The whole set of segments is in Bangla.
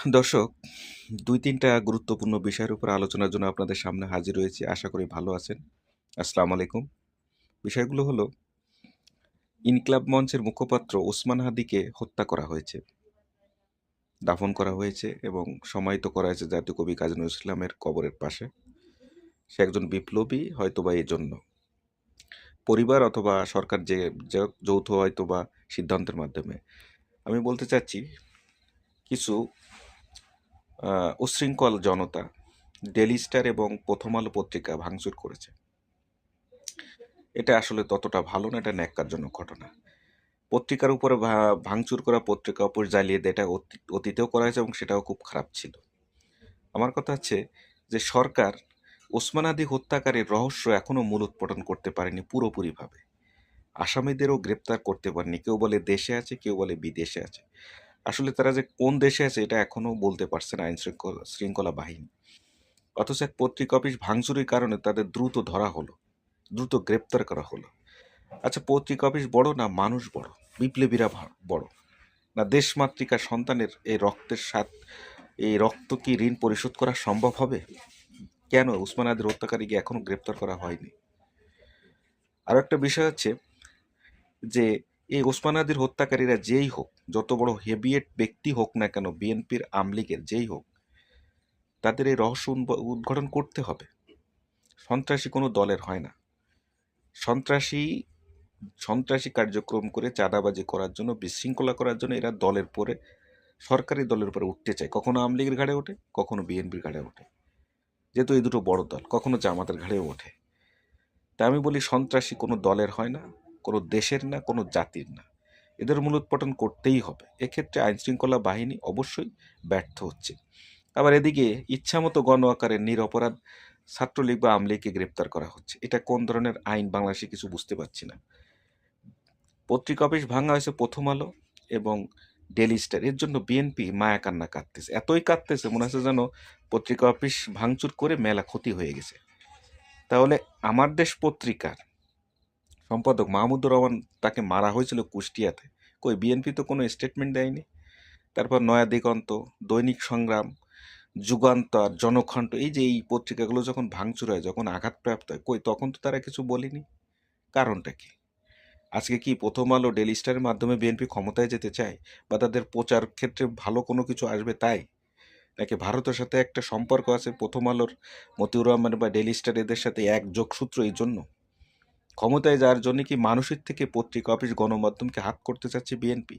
দর্শক, ২-৩টা গুরুত্বপূর্ণ বিষয়ের উপর আলোচনার জন্য আপনাদের সামনে হাজির হয়েছি। আশা করি ভালো আছেন। আসসালামু আলাইকুম। বিষয়গুলো হলো, ইনকিলাব মঞ্চের মুখপাত্র ওসমান হাদিকে হত্যা করা হয়েছে, দাফন করা হয়েছে এবং সমাহিত করা হয়েছে জাতীয় কবি কাজী নজরুল ইসলামের কবরের পাশে। সে একজন বিপ্লবী হয়তোবা এজন্য। পরিবার অথবা সরকার যে যৌথ হয়তোবা সিদ্ধান্তের মাধ্যমে। আমি বলতে চাচ্ছি, কিছু উচ্ছৃঙ্খল জনতা ডেইলি স্টার এবং প্রথম আলো পত্রিকা ভাঙচুর করেছে। এটা আসলে ততটা ভালো না, এটা ন্যাক্কারজনক ঘটনা। পত্রিকার উপরে ভাঙচুর করা, পত্রিকা উপর জ্বালিয়ে দেয়, এটা অতীতেও করা হয়েছে এবং সেটাও খুব খারাপ ছিল। আমার কথা হচ্ছে যে সরকার ওসমান আদি হত্যাকারীর রহস্য এখনও মূলোৎপাটন করতে পারেনি পুরোপুরিভাবে। আসামিদেরও গ্রেপ্তার করতে পারেনি। কেউ বলে দেশে আছে, কেউ বলে বিদেশে আছে। আসলে তারা যে কোন দেশে আছে এটা এখনও বলতে পারছে না আইন শৃঙ্খলা বাহিনী। অথচ এক পত্রিকা অফিস ভাঙচুরের কারণে তাদের দ্রুত ধরা হলো, দ্রুত গ্রেপ্তার করা হলো। আচ্ছা, পত্রিকা অফিস বড় না মানুষ বড়, বিপ্লবীরা বড়, না দেশমাতৃকার সন্তানের এই রক্তের স্বাদ, এই রক্ত কি ঋণ পরিশোধ করা সম্ভব হবে? কেন উসমান আদির হত্যাকারীকে এখনো গ্রেপ্তার করা হয়নি? আর একটা বিষয় হচ্ছে যে এই ওসমান আদির হত্যাকারীরা যেই হোক, যত বড় হেভিয়েট ব্যক্তি হোক না কেন, বিএনপির আমলিগের যেই হোক, তাদের এই রহস্য উদ্ঘাটন করতে হবে। সন্ত্রাসী কোনো দলের হয় না। সন্ত্রাসী সন্ত্রাসী কার্যক্রম করে চাঁদাবাজি করার জন্য, বিশৃঙ্খলা করার জন্য এরা দলের পরে, সরকারি দলের উপরে উঠতে চায়। কখনো আওয়ামী লীগের ঘাড়ে ওঠে, কখনো বিএনপির ঘাড়ে ওঠে, যেহেতু এই দুটো বড় দল, কখনো জামাতের ঘাড়েও ওঠে। তাই আমি বলি, সন্ত্রাসী কোনো দলের হয় না, কোনো দেশের না, কোনো জাতির না। এদের মূলোৎপাটন করতেই হবে। এক্ষেত্রে আইনশৃঙ্খলা বাহিনী অবশ্যই ব্যর্থ হচ্ছে। আবার এদিকে ইচ্ছামতো গণ আকারে নিরপরাধ ছাত্রলীগ বা আওয়ামী লীগকে গ্রেপ্তার করা হচ্ছে। এটা কোন ধরনের আইন বাংলাদেশে কিছু বুঝতে পারছি না। পত্রিকা অফিস ভাঙা হয়েছে প্রথম আলো এবং ডেইলি স্টার, এর জন্য বিএনপি মায়া কান্না কাঁদতেছে, এতই কাঁদতেছে মনে হচ্ছে যেন পত্রিকা অফিস ভাঙচুর করে মেলা ক্ষতি হয়ে গেছে। তাহলে আমার দেশ পত্রিকার সম্পাদক মাহমুদুর রহমান, তাকে মারা হয়েছিল কুষ্টিয়াতে, কই বিএনপি তো কোনো স্টেটমেন্ট দেয়নি। তারপর নয়া দিগন্ত, দৈনিক সংগ্রাম, যুগান্তর, জনকণ্ঠ, এই যে এই পত্রিকাগুলো যখন ভাঙচুর হয়, যখন আঘাতপ্রাপ্ত হয়, কই তখন তো তারা কিছু বলেনি। কারণটা কি? আজকে কি প্রথম আলো, ডেইলি স্টারের মাধ্যমে বিএনপি ক্ষমতায় যেতে চায়, বা তাদের প্রচার ক্ষেত্রে ভালো কোনো কিছু আসবে তাই? নাকি ভারতের সাথে একটা সম্পর্ক আছে প্রথম আলোর, মতিউর রহমান বা ডেইলি স্টার এদের সাথে এক যোগসূত্র? এই জন্য ক্ষমতায় যাওয়ার জন্য কি মানুষের থেকে পত্রিকা অফিস গণমাধ্যমকে হাত করতে চাচ্ছে বিএনপি?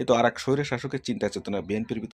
এ তো আর এক স্বৈর শাসকের চিন্তা চেতনা বিএনপির